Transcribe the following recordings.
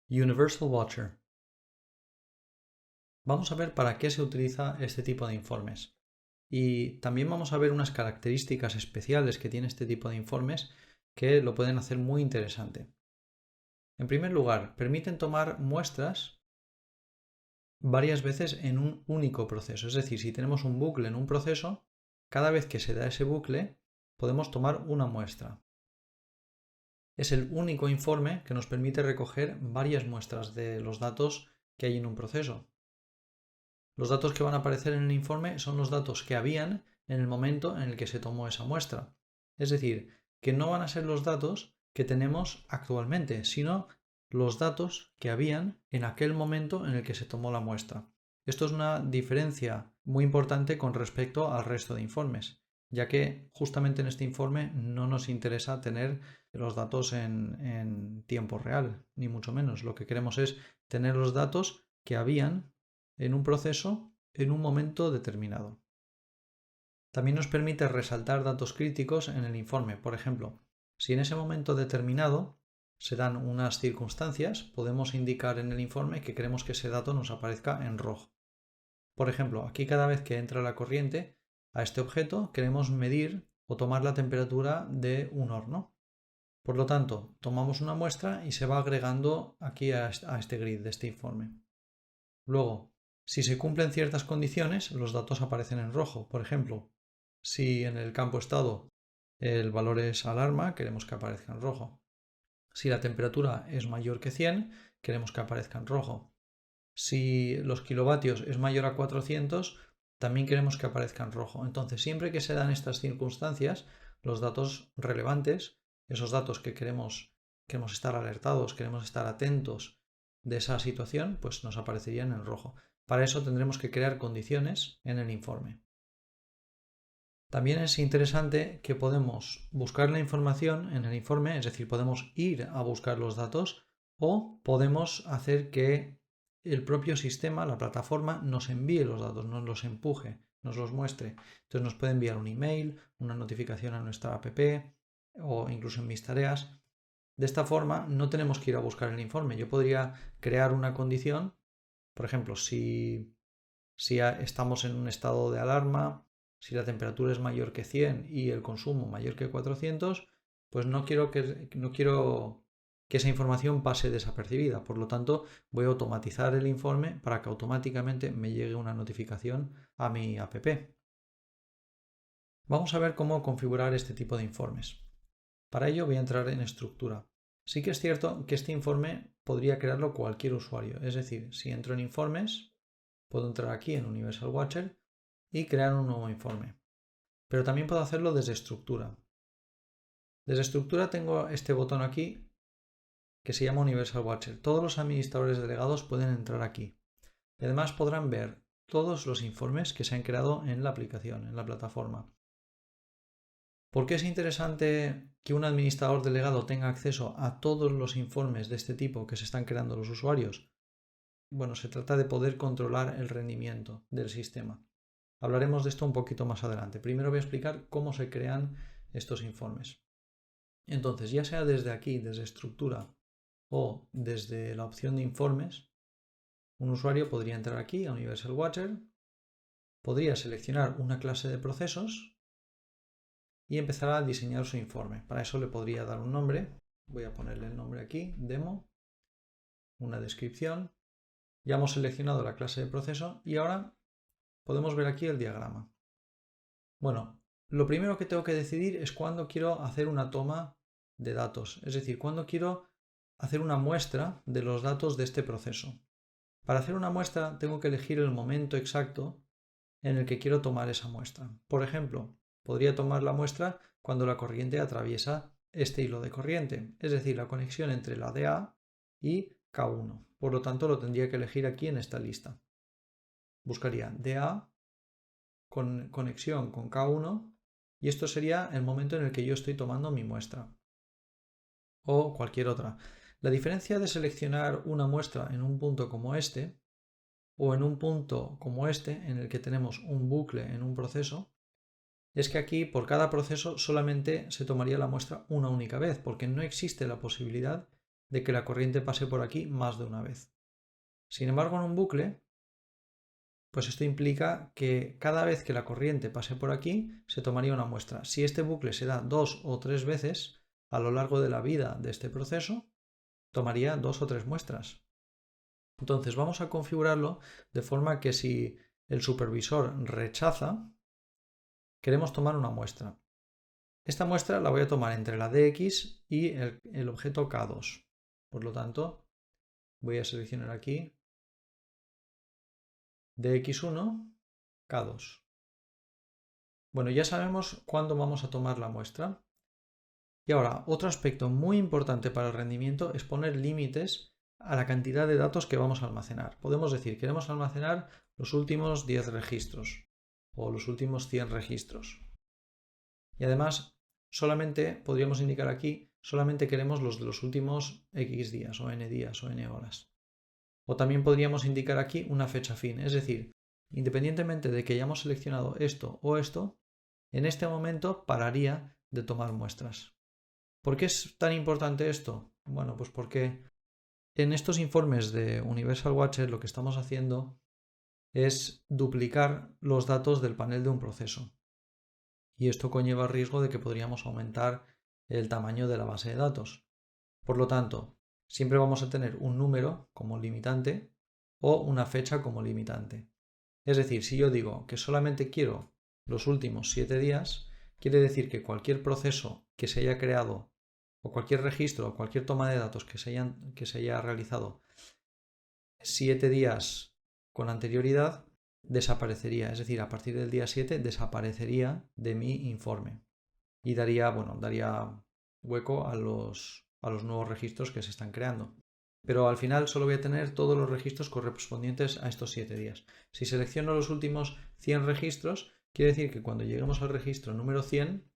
Universal Watcher. Vamos a ver para qué se utiliza este tipo de informes. Y también vamos a ver unas características especiales que tiene este tipo de informes que lo pueden hacer muy interesante. En primer lugar, permiten tomar muestras varias veces en un único proceso. Es decir, si tenemos un bucle en un proceso, cada vez que se da ese bucle, podemos tomar una muestra. Es el único informe que nos permite recoger varias muestras de los datos que hay en un proceso. Los datos que van a aparecer en el informe son los datos que habían en el momento en el que se tomó esa muestra. Es decir, que no van a ser los datos que tenemos actualmente, sino los datos que habían en aquel momento en el que se tomó la muestra. Esto es una diferencia muy importante con respecto al resto de informes, ya que justamente en este informe no nos interesa tener los datos en tiempo real, ni mucho menos. Lo que queremos es tener los datos que habían en un proceso en un momento determinado. También nos permite resaltar datos críticos en el informe. Por ejemplo, si en ese momento determinado se dan unas circunstancias, podemos indicar en el informe que queremos que ese dato nos aparezca en rojo. Por ejemplo, aquí cada vez que entra la corriente a este objeto queremos medir o tomar la temperatura de un horno. Por lo tanto, tomamos una muestra y se va agregando aquí a este grid de este informe. Luego, si se cumplen ciertas condiciones, los datos aparecen en rojo. Por ejemplo, si en el campo estado el valor es alarma, queremos que aparezca en rojo. Si la temperatura es mayor que 100, queremos que aparezca en rojo. Si los kilovatios es mayor a 400, también queremos que aparezca en rojo. Entonces, siempre que se dan estas circunstancias, los datos relevantes, esos datos que queremos estar alertados, queremos estar atentos de esa situación, pues nos aparecerían en rojo. Para eso tendremos que crear condiciones en el informe. También es interesante que podemos buscar la información en el informe, es decir, podemos ir a buscar los datos o podemos hacer que el propio sistema, la plataforma, nos envíe los datos, nos los empuje, nos los muestre. Entonces nos puede enviar un email, una notificación a nuestra app o incluso en mis tareas. De esta forma no tenemos que ir a buscar el informe. Yo podría crear una condición, por ejemplo, si estamos en un estado de alarma, si la temperatura es mayor que 100 y el consumo mayor que 400, pues no quiero que esa información pase desapercibida. Por lo tanto, voy a automatizar el informe para que automáticamente me llegue una notificación a mi app. Vamos a ver cómo configurar este tipo de informes. Para ello voy a entrar en estructura. Sí que es cierto que este informe podría crearlo cualquier usuario. Es decir, si entro en informes, puedo entrar aquí en Universal Watcher y crear un nuevo informe. Pero también puedo hacerlo desde estructura. Desde estructura tengo este botón aquí que se llama Universal Watcher. Todos los administradores delegados pueden entrar aquí. Y además podrán ver todos los informes que se han creado en la aplicación, en la plataforma. ¿Por qué es interesante que un administrador delegado tenga acceso a todos los informes de este tipo que se están creando los usuarios? Bueno, se trata de poder controlar el rendimiento del sistema. Hablaremos de esto un poquito más adelante. Primero voy a explicar cómo se crean estos informes. Entonces, ya sea desde aquí, desde estructura o desde la opción de informes, un usuario podría entrar aquí a Universal Watcher, podría seleccionar una clase de procesos y empezar a diseñar su informe. Para eso le podría dar un nombre. Voy a ponerle el nombre aquí, demo, una descripción. Ya hemos seleccionado la clase de proceso y ahora podemos ver aquí el diagrama. Bueno, lo primero que tengo que decidir es cuándo quiero hacer una toma de datos, es decir, cuándo quiero hacer una muestra de los datos de este proceso. Para hacer una muestra tengo que elegir el momento exacto en el que quiero tomar esa muestra. Por ejemplo, podría tomar la muestra cuando la corriente atraviesa este hilo de corriente, es decir, la conexión entre la DA y K1. Por lo tanto, lo tendría que elegir aquí en esta lista. Buscaría DA con conexión con K1 y esto sería el momento en el que yo estoy tomando mi muestra o cualquier otra. La diferencia de seleccionar una muestra en un punto como este o en un punto como este en el que tenemos un bucle en un proceso es que aquí por cada proceso solamente se tomaría la muestra una única vez porque no existe la posibilidad de que la corriente pase por aquí más de una vez. Sin embargo, en un bucle, pues esto implica que cada vez que la corriente pase por aquí, se tomaría una muestra. Si este bucle se da 2 o 3 veces a lo largo de la vida de este proceso, tomaría 2 o 3 muestras. Entonces vamos a configurarlo de forma que si el supervisor rechaza, queremos tomar una muestra. Esta muestra la voy a tomar entre la dx y el objeto K2. Por lo tanto, voy a seleccionar aquí dx1, K2. Bueno, ya sabemos cuándo vamos a tomar la muestra. Y ahora, otro aspecto muy importante para el rendimiento es poner límites a la cantidad de datos que vamos a almacenar. Podemos decir, queremos almacenar los últimos 10 registros o los últimos 100 registros. Y además, solamente podríamos indicar aquí, solamente queremos los de los últimos X días o N horas. O también podríamos indicar aquí una fecha fin, es decir, independientemente de que hayamos seleccionado esto o esto, en este momento pararía de tomar muestras. ¿Por qué es tan importante esto? Bueno, pues porque en estos informes de Universal Watcher lo que estamos haciendo es duplicar los datos del panel de un proceso. Y esto conlleva el riesgo de que podríamos aumentar el tamaño de la base de datos. Por lo tanto, siempre vamos a tener un número como limitante o una fecha como limitante. Es decir, si yo digo que solamente quiero los últimos 7 días, quiere decir que cualquier proceso que se haya creado o cualquier registro o cualquier toma de datos que se haya realizado 7 días con anterioridad desaparecería. Es decir, a partir del día 7 desaparecería de mi informe y daría hueco a los nuevos registros que se están creando. Pero al final solo voy a tener todos los registros correspondientes a estos 7 días. Si selecciono los últimos 100 registros, quiere decir que cuando lleguemos al registro número 100,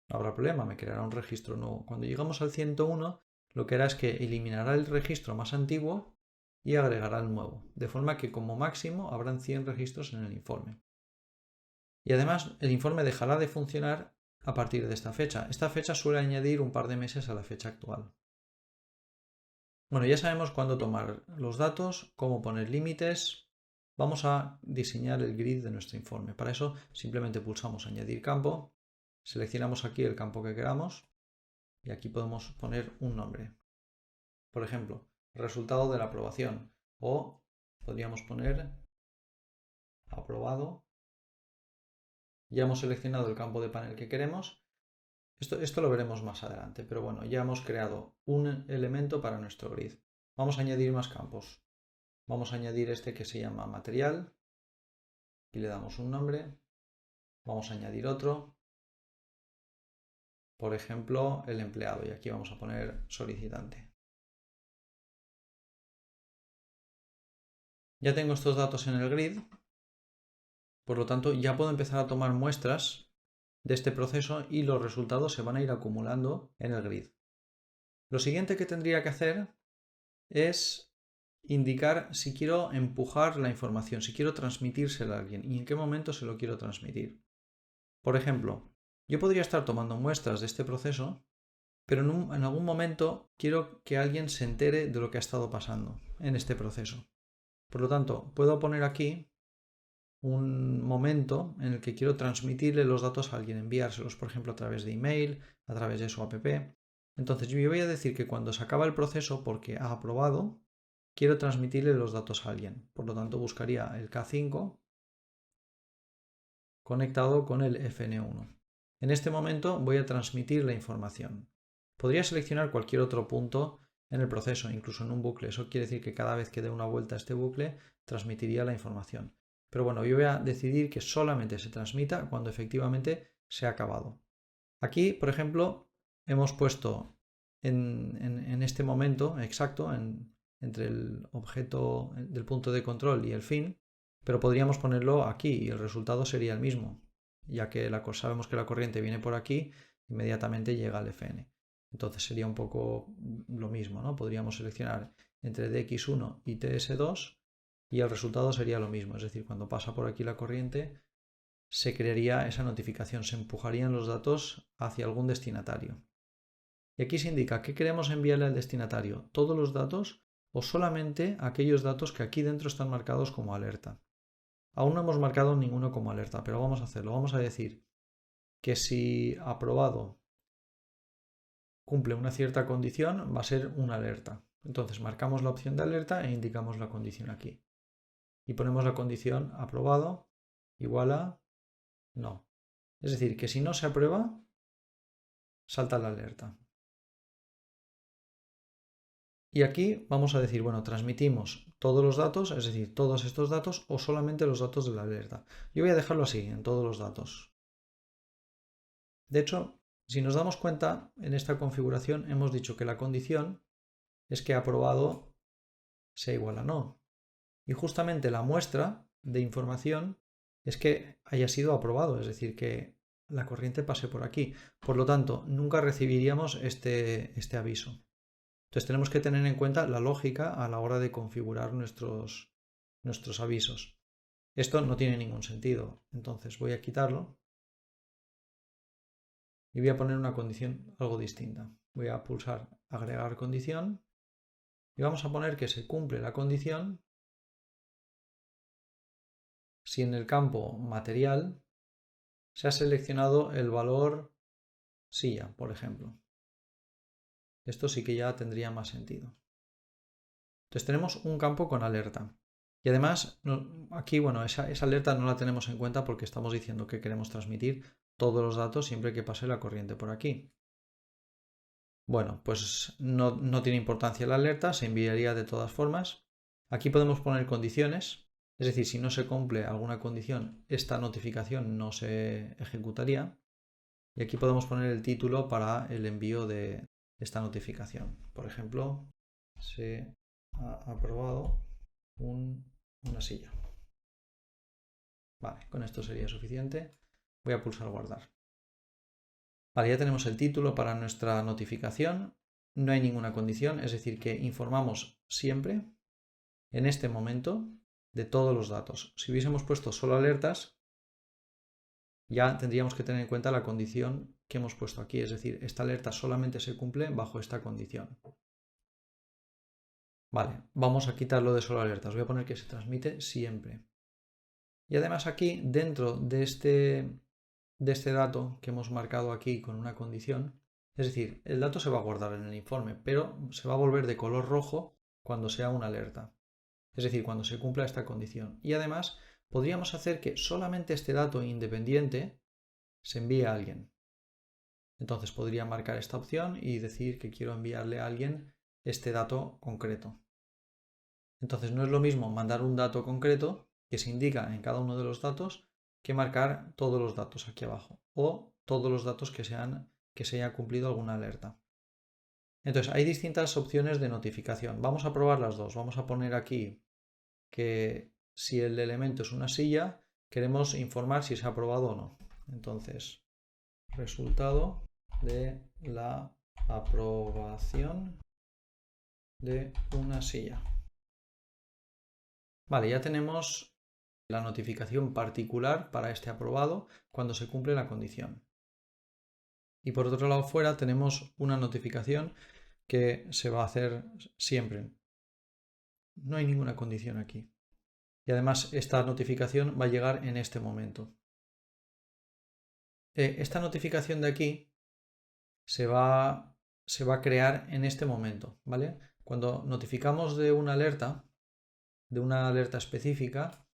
no habrá problema, me creará un registro nuevo. Cuando llegamos al 101, lo que hará es que eliminará el registro más antiguo y agregará el nuevo, de forma que como máximo habrán 100 registros en el informe. Y además el informe dejará de funcionar a partir de esta fecha. Esta fecha suele añadir un par de meses a la fecha actual. Bueno, ya sabemos cuándo tomar los datos, cómo poner límites. Vamos a diseñar el grid de nuestro informe. Para eso simplemente pulsamos añadir campo, seleccionamos aquí el campo que queramos y aquí podemos poner un nombre. Por ejemplo, resultado de la aprobación o podríamos poner aprobado. Ya hemos seleccionado el campo de panel que queremos. Esto lo veremos más adelante, pero bueno, ya hemos creado un elemento para nuestro grid. Vamos a añadir más campos. Vamos a añadir este que se llama material y le damos un nombre. Vamos a añadir otro. Por ejemplo, el empleado y aquí vamos a poner solicitante. Ya tengo estos datos en el grid, por lo tanto ya puedo empezar a tomar muestras de este proceso y los resultados se van a ir acumulando en el grid. Lo siguiente que tendría que hacer es indicar si quiero empujar la información, si quiero transmitírsela a alguien y en qué momento se lo quiero transmitir. Por ejemplo, yo podría estar tomando muestras de este proceso, pero en algún momento quiero que alguien se entere de lo que ha estado pasando en este proceso. Por lo tanto, puedo poner aquí un momento en el que quiero transmitirle los datos a alguien, enviárselos, por ejemplo, a través de email, a través de su app. Entonces yo voy a decir que cuando se acaba el proceso, porque ha aprobado, quiero transmitirle los datos a alguien. Por lo tanto, buscaría el K5 conectado con el FN1. En este momento voy a transmitir la información. Podría seleccionar cualquier otro punto en el proceso, incluso en un bucle. Eso quiere decir que cada vez que dé una vuelta a este bucle, transmitiría la información. Pero bueno, yo voy a decidir que solamente se transmita cuando efectivamente se ha acabado. Aquí, por ejemplo, hemos puesto en este momento exacto, entre el objeto del punto de control y el fin, pero podríamos ponerlo aquí y el resultado sería el mismo, ya que sabemos que la corriente viene por aquí, inmediatamente llega al FN. Entonces sería un poco lo mismo, ¿no? Podríamos seleccionar entre DX1 y TS2 y el resultado sería lo mismo, es decir, cuando pasa por aquí la corriente se crearía esa notificación, se empujarían los datos hacia algún destinatario. Y aquí se indica qué queremos enviarle al destinatario, todos los datos o solamente aquellos datos que aquí dentro están marcados como alerta. Aún no hemos marcado ninguno como alerta, pero vamos a hacerlo. Vamos a decir que si aprobado cumple una cierta condición, va a ser una alerta. Entonces marcamos la opción de alerta e indicamos la condición aquí. Y ponemos la condición aprobado igual a no. Es decir, que si no se aprueba, salta la alerta. Y aquí vamos a decir, bueno, transmitimos todos los datos, es decir, todos estos datos o solamente los datos de la alerta. Yo voy a dejarlo así, en todos los datos. De hecho, si nos damos cuenta, en esta configuración hemos dicho que la condición es que aprobado sea igual a no. Y justamente la muestra de información es que haya sido aprobado, es decir, que la corriente pase por aquí. Por lo tanto, nunca recibiríamos este aviso. Entonces tenemos que tener en cuenta la lógica a la hora de configurar nuestros avisos. Esto no tiene ningún sentido. Entonces voy a quitarlo y voy a poner una condición algo distinta. Voy a pulsar agregar condición y vamos a poner que se cumple la condición si en el campo material se ha seleccionado el valor silla, por ejemplo. Esto sí que ya tendría más sentido. Entonces tenemos un campo con alerta. Y además, aquí, bueno, esa alerta no la tenemos en cuenta porque estamos diciendo que queremos transmitir todos los datos siempre que pase la corriente por aquí. Bueno, pues no tiene importancia la alerta, se enviaría de todas formas. Aquí podemos poner condiciones, es decir, si no se cumple alguna condición, esta notificación no se ejecutaría. Y aquí podemos poner el título para el envío de esta notificación. Por ejemplo, se ha aprobado una silla. Vale, con esto sería suficiente. Voy a pulsar guardar. Vale, ya tenemos el título para nuestra notificación. No hay ninguna condición, es decir, que informamos siempre, en este momento, de todos los datos. Si hubiésemos puesto solo alertas, ya tendríamos que tener en cuenta la condición que hemos puesto aquí, es decir, esta alerta solamente se cumple bajo esta condición. Vale, vamos a quitarlo de solo alertas, voy a poner que se transmite siempre. Y además aquí, dentro de este dato que hemos marcado aquí con una condición, es decir, el dato se va a guardar en el informe, pero se va a volver de color rojo cuando sea una alerta, es decir, cuando se cumpla esta condición. Y además podríamos hacer que solamente este dato independiente se envíe a alguien. Entonces podría marcar esta opción y decir que quiero enviarle a alguien este dato concreto. Entonces no es lo mismo mandar un dato concreto que se indica en cada uno de los datos que marcar todos los datos aquí abajo o todos los datos que se haya cumplido alguna alerta. Entonces hay distintas opciones de notificación. Vamos a probar las dos. Vamos a poner aquí que si el elemento es una silla, queremos informar si se ha aprobado o no. Entonces, resultado de la aprobación de una silla. Vale, ya tenemos la notificación particular para este aprobado cuando se cumple la condición. Y por otro lado fuera tenemos una notificación que se va a hacer siempre. No hay ninguna condición aquí. Y además esta notificación va a llegar en este momento. Esta notificación de aquí se va a crear en este momento, ¿vale? Cuando notificamos de una alerta específica,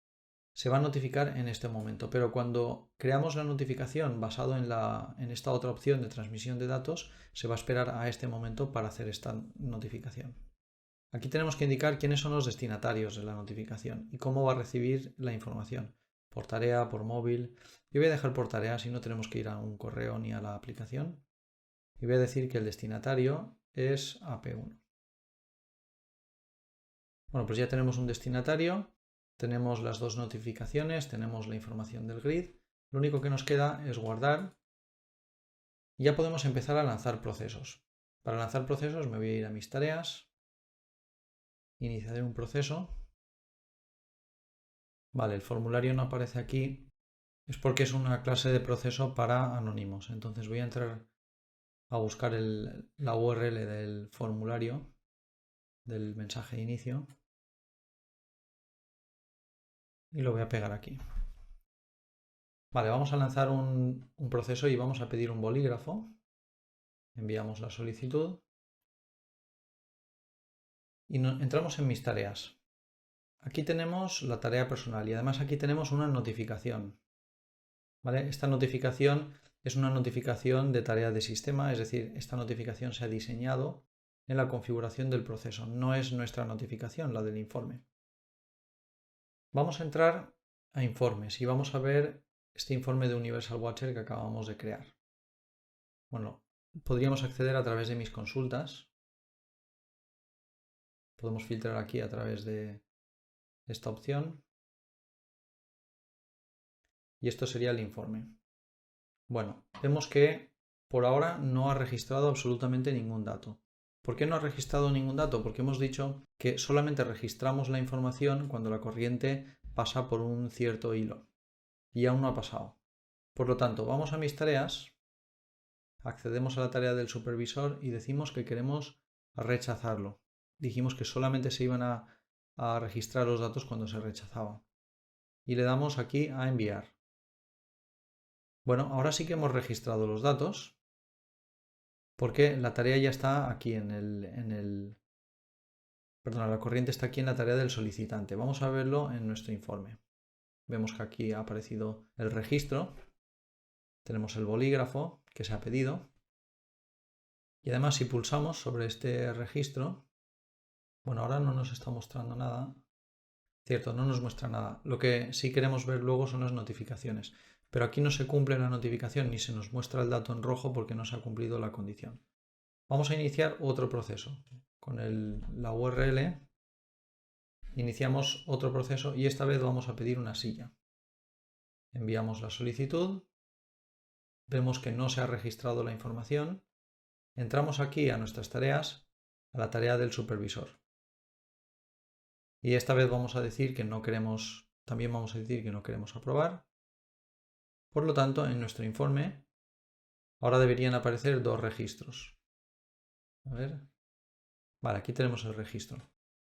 se va a notificar en este momento, pero cuando creamos la notificación basado en esta otra opción de transmisión de datos, se va a esperar a este momento para hacer esta notificación. Aquí tenemos que indicar quiénes son los destinatarios de la notificación y cómo va a recibir la información, por tarea, por móvil. Yo voy a dejar por tarea, si no tenemos que ir a un correo ni a la aplicación. Y voy a decir que el destinatario es AP1. Bueno, pues ya tenemos un destinatario, tenemos las dos notificaciones, tenemos la información del grid. Lo único que nos queda es guardar y ya podemos empezar a lanzar procesos. Para lanzar procesos me voy a ir a mis tareas, iniciaré un proceso. Vale, el formulario no aparece aquí, es porque es una clase de proceso para anónimos. Entonces voy a entrar a buscar la URL del formulario del mensaje de inicio y lo voy a pegar aquí. Vale, vamos a lanzar un proceso y vamos a pedir un bolígrafo. Enviamos la solicitud y entramos en mis tareas. Aquí tenemos la tarea personal y además aquí tenemos una notificación. ¿Vale? Esta notificación es una notificación de tarea de sistema, es decir, esta notificación se ha diseñado en la configuración del proceso, no es nuestra notificación, la del informe. Vamos a entrar a informes y vamos a ver este informe de Universal Watcher que acabamos de crear. Bueno, podríamos acceder a través de mis consultas. Podemos filtrar aquí a través de esta opción. Y esto sería el informe. Bueno, vemos que por ahora no ha registrado absolutamente ningún dato. ¿Por qué no ha registrado ningún dato? Porque hemos dicho que solamente registramos la información cuando la corriente pasa por un cierto hilo. Y aún no ha pasado. Por lo tanto, vamos a mis tareas, accedemos a la tarea del supervisor y decimos que queremos rechazarlo. Dijimos que solamente se iban a registrar los datos cuando se rechazaba. Y le damos aquí a enviar. Bueno, ahora sí que hemos registrado los datos porque la tarea ya está aquí perdón, la corriente está aquí en la tarea del solicitante. Vamos a verlo en nuestro informe. Vemos que aquí ha aparecido el registro. Tenemos el bolígrafo que se ha pedido. Y además si pulsamos sobre este registro, bueno, ahora no nos está mostrando nada. Cierto, no nos muestra nada. Lo que sí queremos ver luego son las notificaciones. Pero aquí no se cumple la notificación ni se nos muestra el dato en rojo porque no se ha cumplido la condición. Vamos a iniciar otro proceso. Con la URL iniciamos otro proceso y esta vez vamos a pedir una silla. Enviamos la solicitud. Vemos que no se ha registrado la información. Entramos aquí a nuestras tareas, a la tarea del supervisor. Y esta vez vamos a decir que no queremos, también vamos a decir que no queremos aprobar. Por lo tanto, en nuestro informe ahora deberían aparecer dos registros. A ver. Vale, aquí tenemos el registro.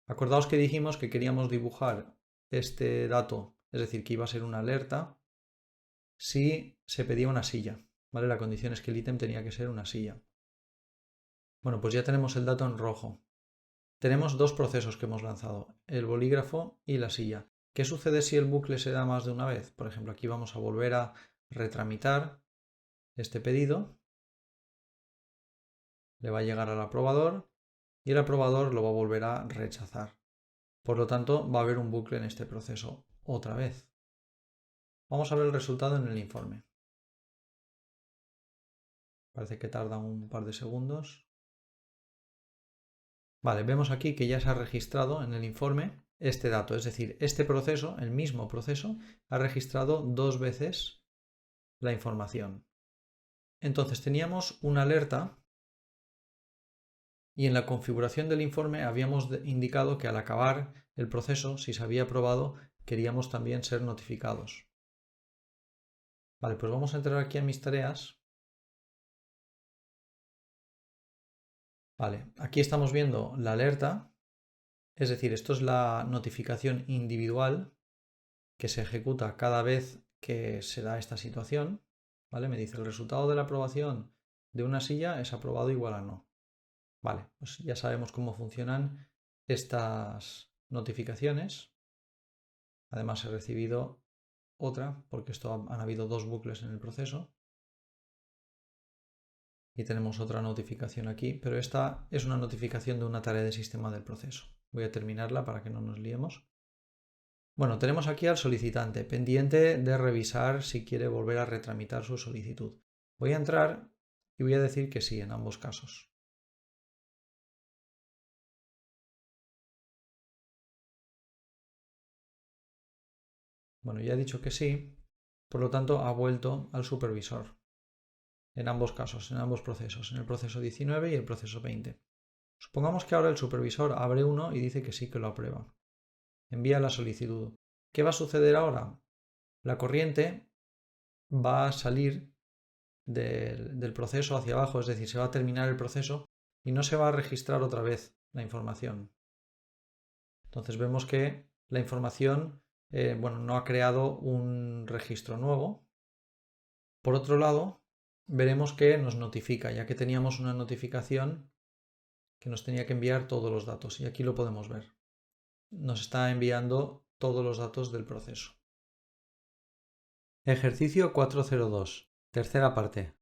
Acordaos que dijimos que queríamos dibujar este dato, es decir, que iba a ser una alerta si se pedía una silla. ¿Vale? La condición es que el ítem tenía que ser una silla. Bueno, pues ya tenemos el dato en rojo. Tenemos dos procesos que hemos lanzado, el bolígrafo y la silla. ¿Qué sucede si el bucle se da más de una vez? Por ejemplo, aquí vamos a volver a retramitar este pedido. Le va a llegar al aprobador y el aprobador lo va a volver a rechazar. Por lo tanto, va a haber un bucle en este proceso otra vez. Vamos a ver el resultado en el informe. Parece que tarda un par de segundos. Vale, vemos aquí que ya se ha registrado en el informe este dato, es decir, este proceso, el mismo proceso, ha registrado dos veces la información. Entonces teníamos una alerta y en la configuración del informe habíamos indicado que al acabar el proceso, si se había aprobado, queríamos también ser notificados. Vale, pues vamos a entrar aquí a mis tareas. Vale, aquí estamos viendo la alerta, es decir, esto es la notificación individual que se ejecuta cada vez que se da esta situación. ¿Vale? Me dice el resultado de la aprobación de una silla es aprobado igual a no. Vale, pues ya sabemos cómo funcionan estas notificaciones. Además he recibido otra porque han habido dos bucles en el proceso. Y tenemos otra notificación aquí, pero esta es una notificación de una tarea de sistema del proceso. Voy a terminarla para que no nos liemos. Bueno, tenemos aquí al solicitante, pendiente de revisar si quiere volver a retramitar su solicitud. Voy a entrar y voy a decir que sí en ambos casos. Bueno, ya he dicho que sí, por lo tanto ha vuelto al supervisor. En ambos casos, en ambos procesos, en el proceso 19 y el proceso 20. Supongamos que ahora el supervisor abre uno y dice que sí que lo aprueba. Envía la solicitud. ¿Qué va a suceder ahora? La corriente va a salir del proceso hacia abajo, es decir, se va a terminar el proceso y no se va a registrar otra vez la información. Entonces vemos que la información no ha creado un registro nuevo. Por otro lado, veremos que nos notifica, ya que teníamos una notificación que nos tenía que enviar todos los datos, y aquí lo podemos ver. Nos está enviando todos los datos del proceso. Ejercicio 402. Tercera parte.